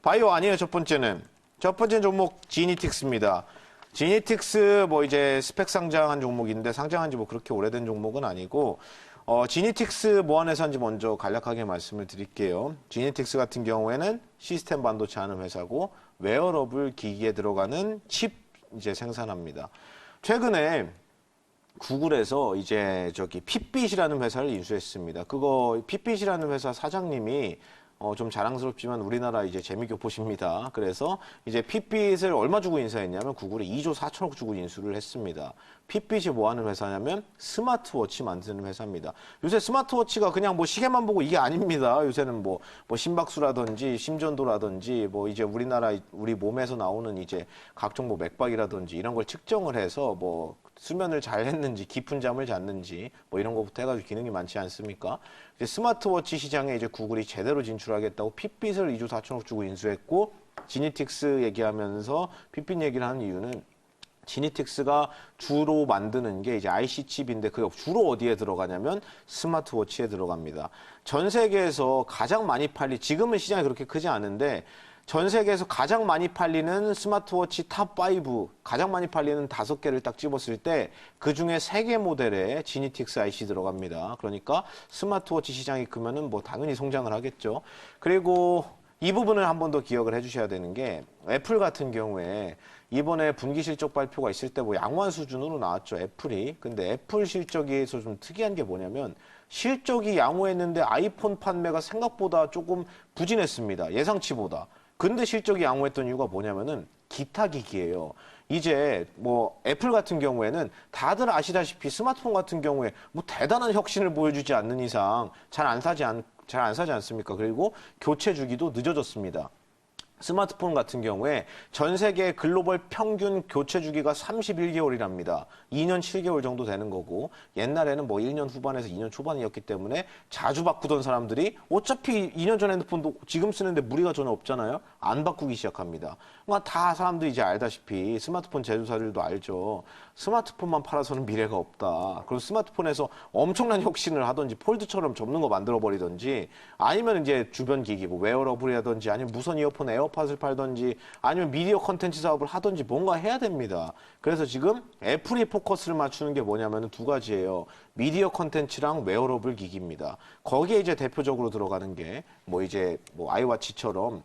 바이오 아니에요, 첫 번째는. 첫 번째 종목 지니틱스입니다. 지니틱스 뭐 이제 스펙 상장한 종목인데 상장한 지 뭐 그렇게 오래된 종목은 아니고 지니틱스 뭐 하는 회사인지 먼저 간략하게 말씀을 드릴게요. 지니틱스 같은 경우에는 시스템 반도체 하는 회사고 웨어러블 기기에 들어가는 칩 이제 생산합니다. 최근에 구글에서 이제 핏빛이라는 회사를 인수했습니다. 그거 핏빛이라는 회사 사장님이 좀 자랑스럽지만 우리나라 이제 재미교포십니다. 그래서 이제 핏빛을 얼마 주고 인수했냐면 구글이 2조 4천억 주고 인수를 했습니다. 핏빛이 뭐 하는 회사냐면 스마트워치 만드는 회사입니다. 요새 스마트워치가 그냥 뭐 시계만 보고 이게 아닙니다. 요새는 뭐 심박수라든지 심전도라든지 뭐 이제 우리 몸에서 나오는 이제 각종 뭐 맥박이라든지 이런 걸 측정을 해서 뭐 수면을 잘 했는지, 깊은 잠을 잤는지, 뭐 이런 것부터 해가지고 기능이 많지 않습니까? 이제 스마트워치 시장에 이제 구글이 제대로 진출하겠다고 핏빛을 2조 4천억 주고 인수했고, 지니틱스 얘기하면서 핏빛 얘기를 하는 이유는 지니틱스가 주로 만드는 게 이제 IC 칩인데 그게 주로 어디에 들어가냐면 스마트워치에 들어갑니다. 전 세계에서 가장 많이 지금은 시장이 그렇게 크지 않은데 전 세계에서 가장 많이 팔리는 스마트워치 탑5, 가장 많이 팔리는 5개를 딱 집었을 때 그중에 3개 모델에 지니틱스 IC 들어갑니다. 그러니까 스마트워치 시장이 크면은 뭐 당연히 성장을 하겠죠. 그리고 이 부분을 한 번 더 기억을 해주셔야 되는 게 애플 같은 경우에 이번에 분기 실적 발표가 있을 때 뭐 양호한 수준으로 나왔죠, 애플이. 근데 애플 실적에서 좀 특이한 게 뭐냐면 실적이 양호했는데 아이폰 판매가 생각보다 조금 부진했습니다. 예상치보다. 근데 실적이 양호했던 이유가 뭐냐면은 기타 기기예요. 이제 뭐 애플 같은 경우에는 다들 아시다시피 스마트폰 같은 경우에 뭐 대단한 혁신을 보여주지 않는 이상 잘 안 사지 않습니까? 그리고 교체 주기도 늦어졌습니다. 스마트폰 같은 경우에 전 세계 글로벌 평균 교체 주기가 31개월이랍니다. 2년 7개월 정도 되는 거고 옛날에는 뭐 1년 후반에서 2년 초반이었기 때문에 자주 바꾸던 사람들이 어차피 2년 전 핸드폰도 지금 쓰는데 무리가 전혀 없잖아요. 안 바꾸기 시작합니다. 그러니까 다 사람들이 이제 알다시피 스마트폰 제조사들도 알죠. 스마트폰만 팔아서는 미래가 없다. 그리고 스마트폰에서 엄청난 혁신을 하든지 폴드처럼 접는 거 만들어버리든지 아니면 이제 주변 기기, 뭐 웨어러블이라든지 아니면 무선 이어폰 에어팟을 팔든지 아니면 미디어 컨텐츠 사업을 하든지 뭔가 해야 됩니다. 그래서 지금 애플이 포커스를 맞추는 게 뭐냐면 두 가지예요. 미디어 컨텐츠랑 웨어러블 기기입니다. 거기에 이제 대표적으로 들어가는 게 뭐 이제 뭐 아이워치처럼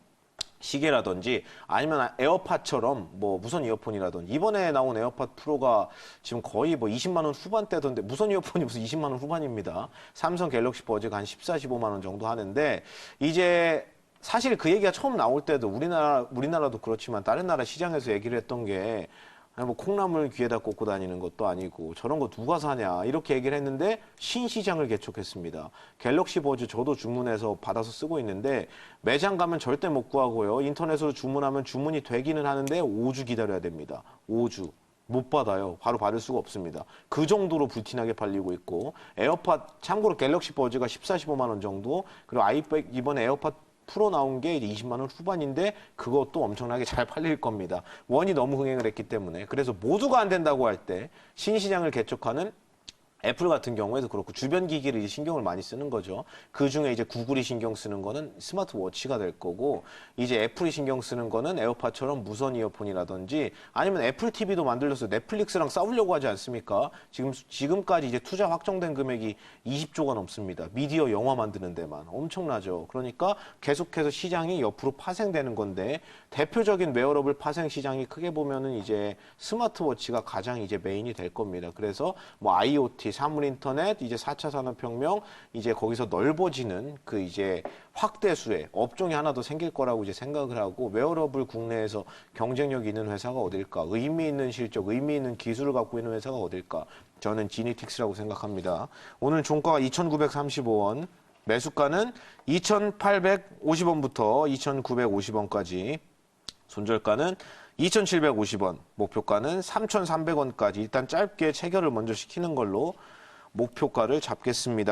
시계라든지 아니면 에어팟처럼 뭐 무선 이어폰이라든지 이번에 나온 에어팟 프로가 지금 거의 뭐 20만 원 후반대던데 무선 이어폰이 무슨 20만 원 후반입니다. 삼성 갤럭시 버즈가 한 14, 15만 원 정도 하는데 이제 사실 그 얘기가 처음 나올 때도 우리나라도 그렇지만 다른 나라 시장에서 얘기를 했던 게 아니 뭐 콩나물 귀에다 꽂고 다니는 것도 아니고 저런 거 누가 사냐 이렇게 얘기를 했는데 신시장을 개척했습니다. 갤럭시 버즈 저도 주문해서 받아서 쓰고 있는데 매장 가면 절대 못 구하고요. 인터넷으로 주문하면 주문이 되기는 하는데 5주 기다려야 됩니다. 5주. 못 받아요. 바로 받을 수가 없습니다. 그 정도로 불티나게 팔리고 있고 에어팟 참고로 갤럭시 버즈가 14, 15만 원 정도 그리고 아이백 이번에 에어팟 프로 나온 게 이제 20만 원 후반인데 그것도 엄청나게 잘 팔릴 겁니다. 원이 너무 흥행을 했기 때문에. 그래서 모두가 안 된다고 할 때 신시장을 개척하는 애플 같은 경우에도 그렇고 주변 기기를 이제 신경을 많이 쓰는 거죠. 그 중에 이제 구글이 신경 쓰는 거는 스마트워치가 될 거고 이제 애플이 신경 쓰는 거는 에어팟처럼 무선 이어폰이라든지 아니면 애플 TV도 만들려서 넷플릭스랑 싸우려고 하지 않습니까? 지금까지 이제 투자 확정된 금액이 20조가 넘습니다. 미디어 영화 만드는 데만 엄청나죠. 그러니까 계속해서 시장이 옆으로 파생되는 건데 대표적인 웨어러블 파생 시장이 크게 보면은 이제 스마트워치가 가장 이제 메인이 될 겁니다. 그래서 뭐 IoT 사물 인터넷, 이제 4차 산업혁명, 이제 거기서 넓어지는 그 이제 확대수의 업종이 하나 더 생길 거라고 이제 생각을 하고 웨어러블 국내에서 경쟁력 있는 회사가 어딜까? 의미 있는 실적, 의미 있는 기술을 갖고 있는 회사가 어딜까? 저는 지니틱스라고 생각합니다. 오늘 종가가 2,935원, 매수가는 2,850원부터 2,950원까지, 손절가는 2,750원, 목표가는 3,300원까지 일단 짧게 체결을 먼저 시키는 걸로 목표가를 잡겠습니다.